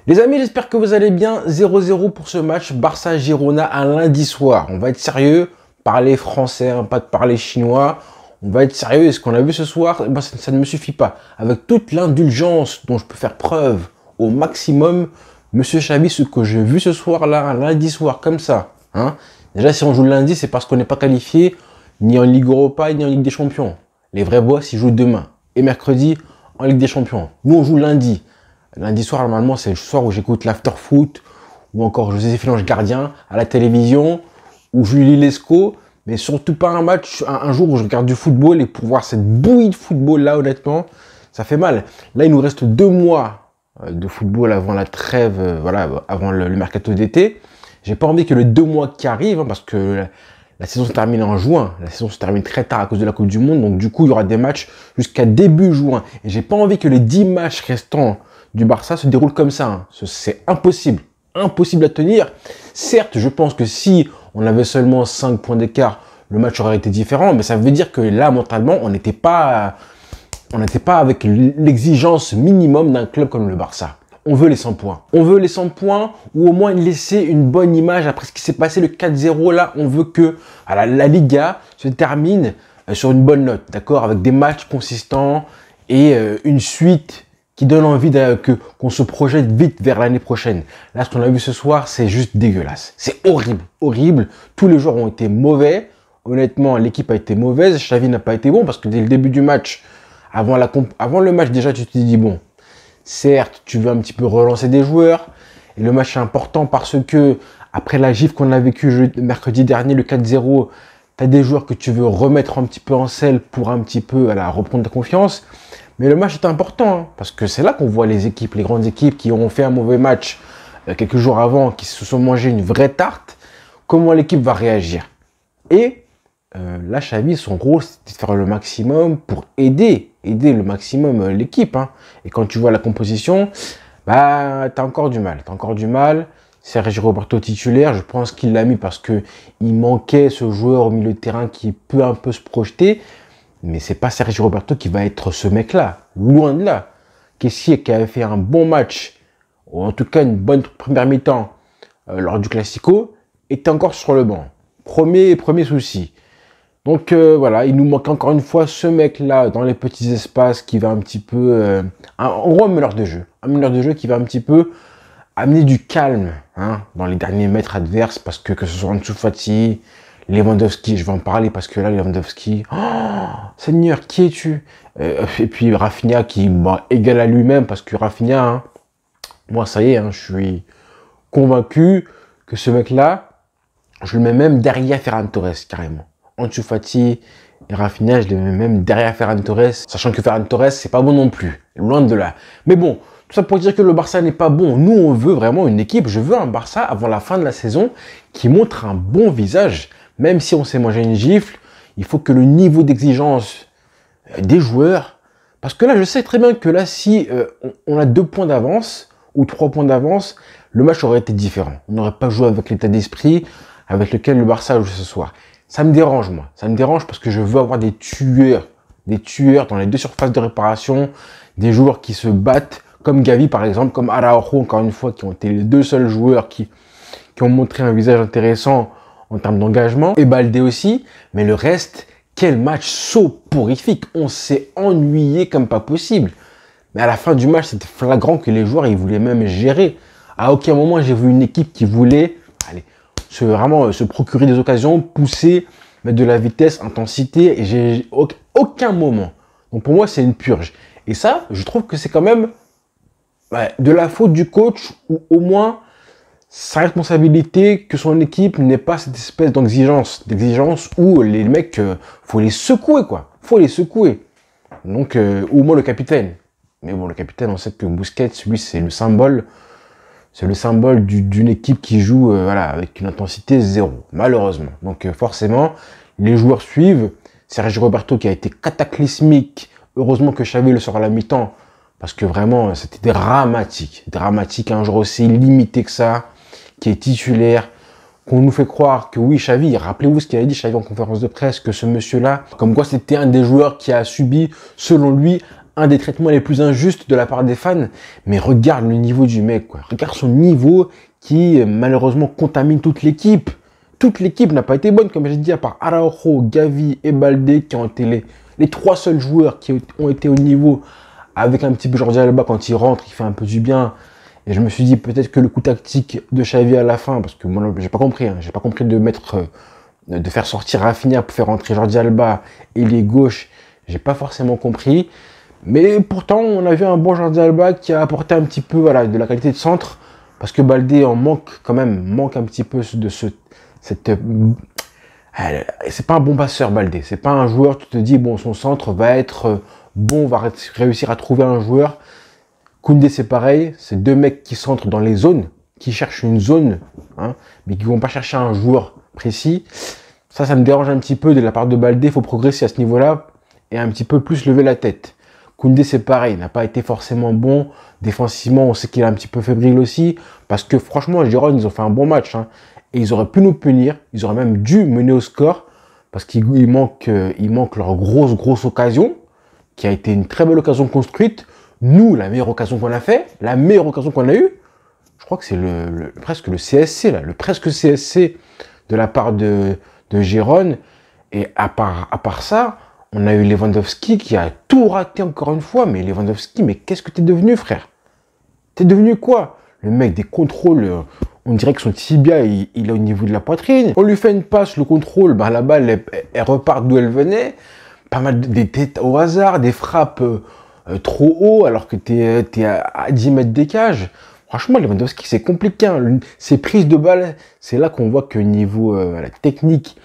Les amis, j'espère que vous allez bien. 0-0 pour ce match Barça-Girona un lundi soir. On va être sérieux, parler français, hein, pas de parler chinois. On va être sérieux et ce qu'on a vu ce soir, bah, ça ne me suffit pas. Avec toute l'indulgence dont je peux faire preuve au maximum, Monsieur Xavi, ce que j'ai vu ce soir-là, un lundi soir comme ça. Hein, déjà, si on joue le lundi, c'est parce qu'on n'est pas qualifié ni en Ligue Europa ni en Ligue des Champions. Les vrais boss, ils jouent demain et mercredi en Ligue des Champions. Nous, on joue lundi. Lundi soir, normalement, c'est le soir où j'écoute l'after-foot, ou encore Joséphine Ange Gardien à la télévision, ou Julie Lescaut, mais surtout pas un match, un jour où je regarde du football, et pour voir cette bouillie de football là, honnêtement, ça fait mal. Là, il nous reste 2 mois de football avant la trêve, voilà, avant le mercato d'été. J'ai pas envie que les 2 mois qui arrivent, hein, parce que la saison se termine en juin. La saison se termine très tard à cause de la Coupe du Monde, donc du coup, il y aura des matchs jusqu'à début juin. Et j'ai pas envie que les 10 matchs restants du Barça se déroule comme ça. Hein. C'est impossible. Impossible à tenir. Certes, je pense que si on avait seulement 5 points d'écart, le match aurait été différent. Mais ça veut dire que là, mentalement, on n'était pas avec l'exigence minimum d'un club comme le Barça. On veut les 100 points. On veut les 100 points ou au moins laisser une bonne image après ce qui s'est passé le 4-0. Là, on veut que la Liga se termine sur une bonne note. D'accord, avec des matchs consistants et une suite qui donne envie qu'on se projette vite vers l'année prochaine. Là, ce qu'on a vu ce soir, c'est juste dégueulasse. C'est horrible, horrible. Tous les joueurs ont été mauvais. Honnêtement, l'équipe a été mauvaise. Xavi n'a pas été bon parce que dès le début du match, avant le match déjà, tu te dis bon, certes, tu veux un petit peu relancer des joueurs. Et le match est important parce que après la gifle qu'on a vécue mercredi dernier, le 4-0, tu as des joueurs que tu veux remettre un petit peu en selle pour un petit peu reprendre ta confiance. Mais le match est important, hein, parce que c'est là qu'on voit les équipes, les grandes équipes qui ont fait un mauvais match quelques jours avant, qui se sont mangés une vraie tarte, comment l'équipe va réagir. Et là, Xavi, son rôle, c'est de faire le maximum pour aider le maximum l'équipe. Hein. Et quand tu vois la composition, bah, t'as encore du mal. Sergio Roberto titulaire, je pense qu'il l'a mis parce que il manquait ce joueur au milieu de terrain qui peut un peu se projeter. Mais c'est pas Sergio Roberto qui va être ce mec-là, loin de là. Kessié qui avait fait un bon match, ou en tout cas une bonne première mi-temps lors du Classico, était encore sur le banc. Premier souci. Donc voilà, il nous manque encore une fois ce mec-là dans les petits espaces qui va un petit peu... en gros, un meneur de jeu. Un meneur de jeu qui va un petit peu amener du calme hein, dans les derniers mètres adverses, parce que ce soit Ansu Fati, Lewandowski, je vais en parler parce que là, Lewandowski, oh, Seigneur, qui es-tu? Et puis Rafinha qui égale à lui-même parce que Rafinha, hein, moi ça y est, hein, je suis convaincu que ce mec-là, je le mets même derrière Ferran Torres, carrément. Ansu Fati et Rafinha, je les mets même derrière Ferran Torres, sachant que Ferran Torres, c'est pas bon non plus, loin de là. Mais bon, tout ça pour dire que le Barça n'est pas bon. Nous, on veut vraiment une équipe, je veux un Barça avant la fin de la saison qui montre un bon visage. Même si on s'est mangé une gifle, il faut que le niveau d'exigence des joueurs... Parce que là, je sais très bien que là, si on a 2 points d'avance ou 3 points d'avance, le match aurait été différent. On n'aurait pas joué avec l'état d'esprit avec lequel le Barça joue ce soir. Ça me dérange, moi. Ça me dérange parce que je veux avoir des tueurs dans les 2 surfaces de réparation, des joueurs qui se battent, comme Gavi, par exemple, comme Araujo, encore une fois, qui ont été les 2 seuls joueurs qui ont montré un visage intéressant en termes d'engagement, et Baldé aussi, mais le reste, quel match soporifique. On s'est ennuyé comme pas possible. Mais à la fin du match, c'était flagrant que les joueurs, ils voulaient même gérer. À aucun moment, j'ai vu une équipe qui voulait vraiment se procurer des occasions, pousser, mettre de la vitesse, intensité, et j'ai aucun moment. Donc pour moi, c'est une purge. Et ça, je trouve que c'est quand même de la faute du coach, ou au moins sa responsabilité que son équipe n'ait pas cette espèce d'exigence où les mecs, faut les secouer, quoi. Faut les secouer. Donc, ou au moins le capitaine. Mais bon, le capitaine, on sait que Busquets, lui, c'est le symbole d'une équipe qui joue, avec une intensité 0, malheureusement. Donc, forcément, les joueurs suivent. Sergio Roberto qui a été cataclysmique. Heureusement que Xavi le sort à la mi-temps. Parce que vraiment, c'était dramatique. Dramatique, un joueur aussi limité que ça, qui est titulaire, qu'on nous fait croire que oui, Xavi, rappelez-vous ce qu'il avait dit Xavi en conférence de presse, que ce monsieur-là, comme quoi c'était un des joueurs qui a subi, selon lui, un des traitements les plus injustes de la part des fans. Mais regarde le niveau du mec, quoi. Regarde son niveau qui, malheureusement, contamine toute l'équipe. Toute l'équipe n'a pas été bonne, comme j'ai dit, à part Araujo, Gavi et Baldé, qui ont été les 3 seuls joueurs qui ont été au niveau. Avec un petit peu Jordi Alba, quand il rentre, il fait un peu du bien. Et je me suis dit, peut-être que le coup tactique de Xavi à la fin, parce que moi, j'ai pas compris, j'ai pas compris de faire sortir Rafinha pour faire rentrer Jordi Alba et les gauches. J'ai pas forcément compris. Mais pourtant, on a vu un bon Jordi Alba qui a apporté un petit peu, voilà, de la qualité de centre. Parce que Baldé en manque quand même, manque un petit peu de cette... c'est pas un bon passeur, Baldé. C'est pas un joueur, tu te dis, bon, son centre va être bon, va réussir à trouver un joueur. Koundé, c'est pareil. C'est 2 mecs qui centrent dans les zones, qui cherchent une zone, hein, mais qui vont pas chercher un joueur précis. Ça me dérange un petit peu de la part de Baldé. Il faut progresser à ce niveau-là et un petit peu plus lever la tête. Koundé, c'est pareil, il n'a pas été forcément bon. Défensivement, on sait qu'il est un petit peu fébrile aussi. Parce que franchement, Girona, ils ont fait un bon match. Hein, et ils auraient pu nous punir. Ils auraient même dû mener au score. Parce qu'il manque leur grosse occasion. Qui a été une très belle occasion construite. Nous, la meilleure occasion qu'on a fait. La meilleure occasion qu'on a eue. Je crois que c'est presque le CSC, là. Le presque CSC de la part de Girona. Et à part ça... On a eu Lewandowski qui a tout raté encore une fois. Mais Lewandowski, mais qu'est-ce que t'es devenu, frère? T'es devenu quoi? Le mec, des contrôles, on dirait que son tibia, il est au niveau de la poitrine. On lui fait une passe, le contrôle, bah, la balle, elle repart d'où elle venait. Pas mal des têtes au hasard, des frappes trop haut alors que t'es à 10 mètres des cages. Franchement, Lewandowski, c'est compliqué. Hein. Ces prises de balles, c'est là qu'on voit que niveau la technique...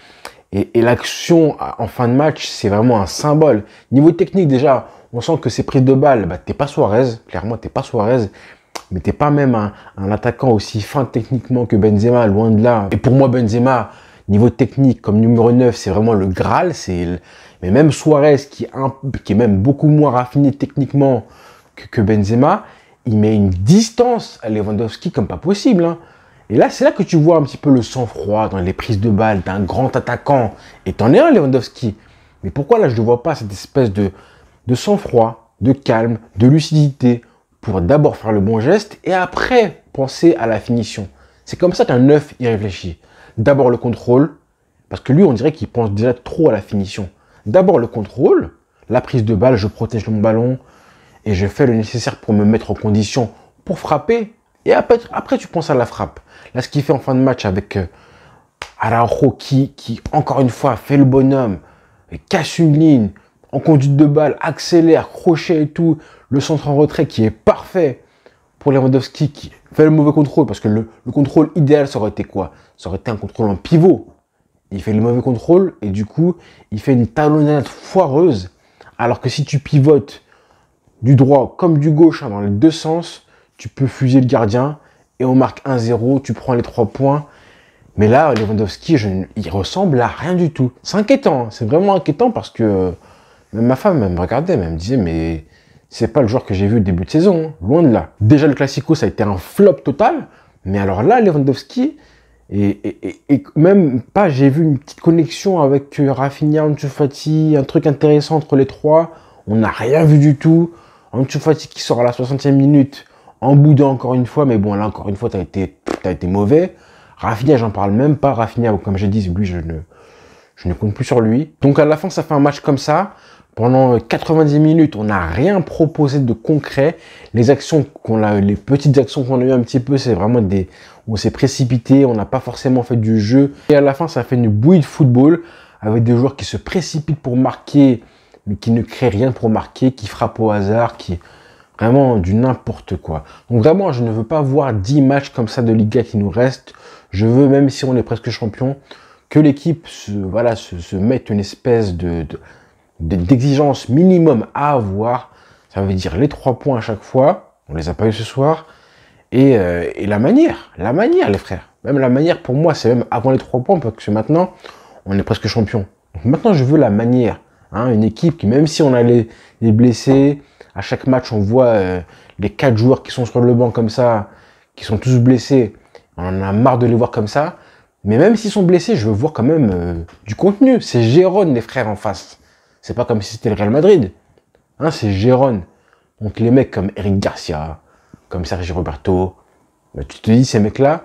Et l'action en fin de match, c'est vraiment un symbole. Niveau technique, déjà, on sent que ces prises de balles, bah, t'es pas Suarez. Clairement, t'es pas Suarez. Mais t'es pas même un attaquant aussi fin techniquement que Benzema, loin de là. Et pour moi, Benzema, niveau technique, comme numéro 9, c'est vraiment le Graal. Mais même Suarez, qui est même beaucoup moins raffiné techniquement que Benzema, il met une distance à Lewandowski comme pas possible. Hein. Et là, c'est là que tu vois un petit peu le sang-froid dans les prises de balles d'un grand attaquant. Et t'en es un, Lewandowski. Mais pourquoi là, je ne vois pas cette espèce de sang-froid, de calme, de lucidité pour d'abord faire le bon geste et après penser à la finition. C'est comme ça qu'un neuf y réfléchit. D'abord le contrôle, parce que lui, on dirait qu'il pense déjà trop à la finition. D'abord le contrôle, la prise de balle, je protège mon ballon et je fais le nécessaire pour me mettre en condition pour frapper. Et après, tu penses à la frappe. Là, ce qu'il fait en fin de match avec Araujo qui, encore une fois, fait le bonhomme, et casse une ligne, en conduite de balle, accélère, crochet et tout. Le centre en retrait qui est parfait pour Lewandowski qui fait le mauvais contrôle. Parce que le contrôle idéal, ça aurait été quoi? Ça aurait été un contrôle en pivot. Il fait le mauvais contrôle et du coup, il fait une talonnade foireuse. Alors que si tu pivotes du droit comme du gauche, hein, dans les deux sens, tu peux fuser le gardien et on marque 1-0, tu prends les 3 points. Mais là, Lewandowski, il ressemble à rien du tout. C'est inquiétant, hein. C'est vraiment inquiétant parce que même ma femme me regardait, elle me disait, mais c'est pas le joueur que j'ai vu au début de saison, hein. Loin de là. Déjà, le Classico, ça a été un flop total. Mais alors là, Lewandowski, et même pas, j'ai vu une petite connexion avec Rafinha, Ansu Fati, un truc intéressant entre les trois. On n'a rien vu du tout. Ansu Fati qui sort à la 60e minute, en boudin encore une fois, mais bon, là, encore une fois, t'as été mauvais. Rafinha, j'en parle même pas. Rafinha, comme j'ai dit, lui, je ne compte plus sur lui. Donc, à la fin, ça fait un match comme ça. Pendant 90 minutes, on n'a rien proposé de concret. Les petites actions qu'on a eues un petit peu, c'est vraiment on s'est précipité, on n'a pas forcément fait du jeu. Et à la fin, ça fait une bouillie de football avec des joueurs qui se précipitent pour marquer, mais qui ne créent rien pour marquer, qui frappent au hasard, qui vraiment du n'importe quoi. Donc vraiment, je ne veux pas voir 10 matchs comme ça de Liga qui nous restent. Je veux, même si on est presque champion, que l'équipe se mette une espèce d'exigence minimum à avoir. Ça veut dire les 3 points à chaque fois. On les a pas eu ce soir. Et la manière, les frères. Même la manière, pour moi, c'est même avant les 3 points, parce que maintenant, on est presque champion. Donc maintenant, je veux la manière. Hein, une équipe qui, même si on a les blessés, à chaque match, on voit les 4 joueurs qui sont sur le banc comme ça, qui sont tous blessés. On en a marre de les voir comme ça. Mais même s'ils sont blessés, je veux voir quand même du contenu. C'est Gérone, les frères, en face. C'est pas comme si c'était le Real Madrid. Hein, c'est Gérone. Donc les mecs comme Eric Garcia, comme Sergi Roberto, bah, tu te dis, ces mecs-là,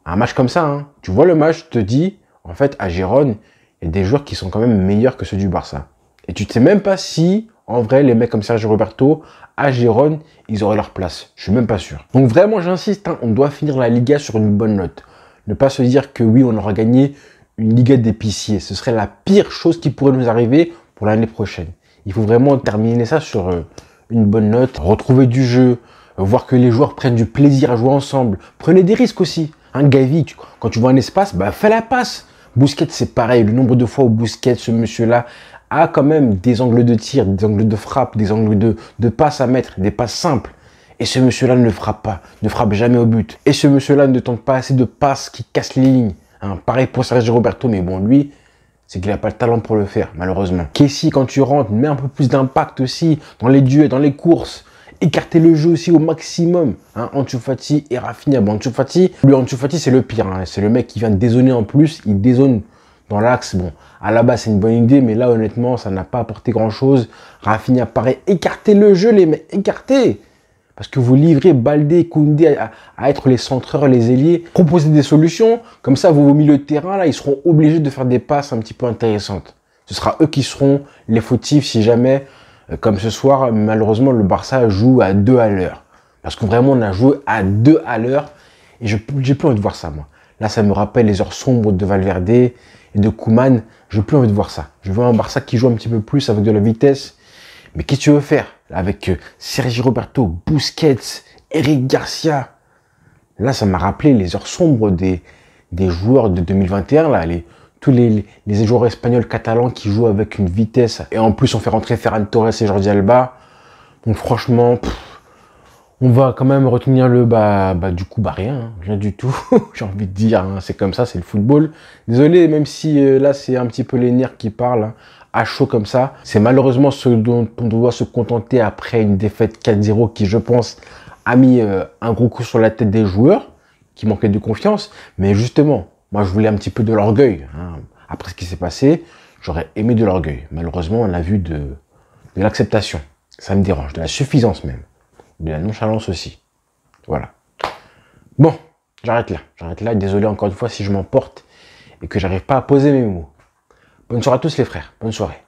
un match comme ça, hein, tu vois le match, tu te dis, en fait, à Gérone, il y a des joueurs qui sont quand même meilleurs que ceux du Barça. Et tu ne sais même pas si, en vrai, les mecs comme Sergi Roberto, à Gérone, ils auraient leur place. Je suis même pas sûr. Donc vraiment, j'insiste, hein, on doit finir la Liga sur une bonne note. Ne pas se dire que oui, on aura gagné une Liga d'épicier. Ce serait la pire chose qui pourrait nous arriver pour l'année prochaine. Il faut vraiment terminer ça sur une bonne note, retrouver du jeu, voir que les joueurs prennent du plaisir à jouer ensemble. Prenez des risques aussi. Hein, Gavi, quand tu vois un espace, bah, fais la passe. Busquets, c'est pareil. Le nombre de fois où Busquets, ce monsieur-là, a quand même des angles de tir, des angles de frappe, des angles de passes à mettre, des passes simples. Et ce monsieur-là ne frappe pas, ne frappe jamais au but. Et ce monsieur-là ne tente pas assez de passes qui cassent les lignes. Hein, pareil pour Sergio Roberto, mais bon, lui, c'est qu'il n'a pas le talent pour le faire, malheureusement. Kessie, quand tu rentres, mets un peu plus d'impact aussi dans les duels, dans les courses. Écartez le jeu aussi au maximum. Hein, Ansu Fati et Rafinha. Bon, Ansu Fati, c'est le pire. Hein. C'est le mec qui vient de dézoner en plus. Il dézone dans l'axe. Bon, à la base, c'est une bonne idée, mais là, honnêtement, ça n'a pas apporté grand-chose. Rafinha, pareil. Écartez le jeu, les mecs. Écartez. Parce que vous livrez Baldé, Koundé à être les centreurs, les ailiers. Proposez des solutions. Comme ça, vos milieux de terrain, là, ils seront obligés de faire des passes un petit peu intéressantes. Ce sera eux qui seront les fautifs si jamais, comme ce soir, malheureusement, le Barça joue à 2 à l'heure. Parce que vraiment, on a joué à 2 à l'heure. Et j'ai plus envie de voir ça, moi. Là, ça me rappelle les heures sombres de Valverde et de Koeman. J'ai plus envie de voir ça. Je veux un Barça qui joue un petit peu plus avec de la vitesse. Mais qu'est-ce que tu veux faire avec Sergi Roberto, Busquets, Eric Garcia? Là, ça m'a rappelé les heures sombres des joueurs de 2021. Là, tous les joueurs espagnols, catalans qui jouent avec une vitesse. Et en plus, on fait rentrer Ferran Torres et Jordi Alba. Donc franchement, on va quand même retenir le du coup, rien du tout. J'ai envie de dire, hein, c'est comme ça, c'est le football. Désolé, même si là, c'est un petit peu les nerfs qui parlent. Hein. À chaud comme ça. C'est malheureusement ce dont on doit se contenter après une défaite 4-0 qui, je pense, a mis un gros coup sur la tête des joueurs qui manquaient de confiance. Mais justement, moi, je voulais un petit peu de l'orgueil. Hein. Après ce qui s'est passé, j'aurais aimé de l'orgueil. Malheureusement, on a vu de l'acceptation. Ça me dérange, de la suffisance même. De la nonchalance aussi. Voilà. Bon, j'arrête là. J'arrête là. Désolé encore une fois si je m'emporte et que j'arrive pas à poser mes mots. Bonne soirée à tous les frères. Bonne soirée.